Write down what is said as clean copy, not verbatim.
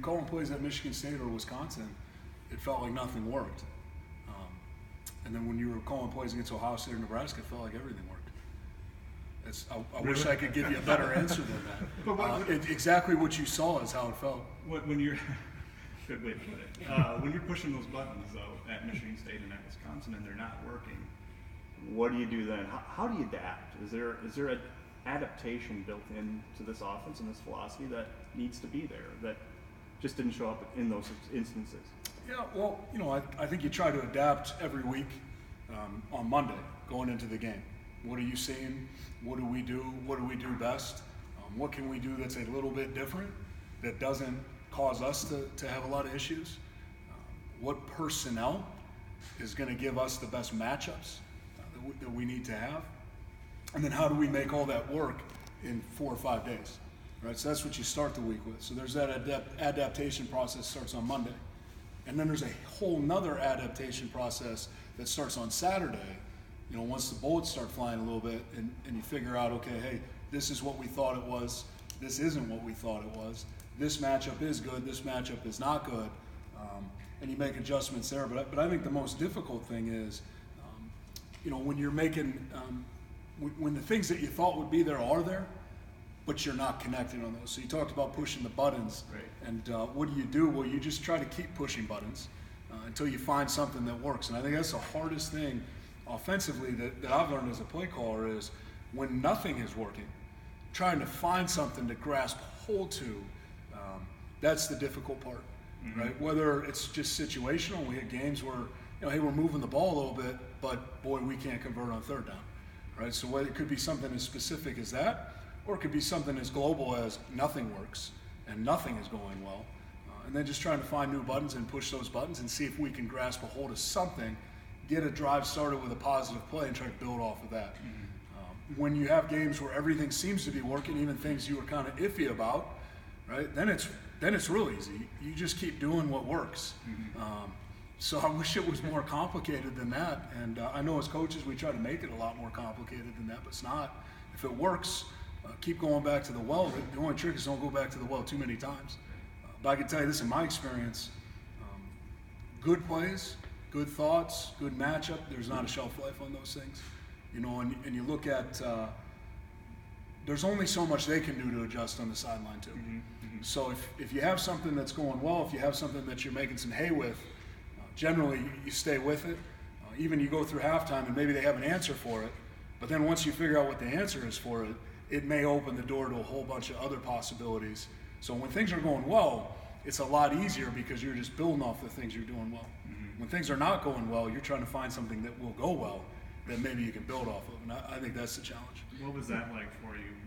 calling plays at Michigan State or Wisconsin, it felt like nothing worked. And then when you were calling plays against Ohio State or Nebraska, it felt like everything worked. I wish I could give you a better answer than that. Exactly what you saw is how it felt. When you're good way to put it. When you're pushing those buttons though at Michigan State and at Wisconsin and they're not working, what do you do then? How do you adapt? Is there an adaptation built into this offense and this philosophy that needs to be there that just didn't show up in those instances? Yeah, well, I think you try to adapt every week on Monday going into the game. What are you seeing? What do we do? What do we do best? What can we do that's a little bit different that doesn't cause us to have a lot of issues? What personnel is going to give us the best matchups that we need to have? And then how do we make all that work in 4 or 5 days? Right, so that's what you start the week with. So there's that adaptation process starts on Monday. And then there's a whole nother adaptation process that starts on Saturday, once the bullets start flying a little bit and you figure out, okay, hey, this is what we thought it was, this isn't what we thought it was, this matchup is good, this matchup is not good, and you make adjustments there. But I think the most difficult thing is, when you're making, when the things that you thought would be there are there, but you're not connecting on those. So you talked about pushing the buttons, right. And what do? Well, you just try to keep pushing buttons until you find something that works. And I think that's the hardest thing offensively that I've learned as a play caller is when nothing is working, trying to find something to grasp hold to, that's the difficult part, mm-hmm. right? Whether it's just situational, we had games where, hey, we're moving the ball a little bit, but boy, we can't convert on third down, right? So it could be something as specific as that, or it could be something as global as nothing works and nothing is going well. And then just trying to find new buttons and push those buttons and see if we can grasp a hold of something, get a drive started with a positive play and try to build off of that. Mm-hmm. When you have games where everything seems to be working, even things you were kind of iffy about, right? Then it's real easy. You just keep doing what works. Mm-hmm. So I wish it was more complicated than that. And I know as coaches we try to make it a lot more complicated than that, but it's not. If it works, keep going back to the well. The only trick is don't go back to the well too many times. But I can tell you this in my experience, good plays, good thoughts, good matchup, there's not a shelf life on those things. And you look at, there's only so much they can do to adjust on the sideline too. Mm-hmm. Mm-hmm. So if you have something that's going well, if you have something that you're making some hay with, generally you stay with it. Even you go through halftime and maybe they have an answer for it, but then once you figure out what the answer is for it, it may open the door to a whole bunch of other possibilities. So when things are going well, it's a lot easier because you're just building off the things you're doing well. Mm-hmm. When things are not going well, you're trying to find something that will go well that maybe you can build off of. And I think that's the challenge. What was that like for you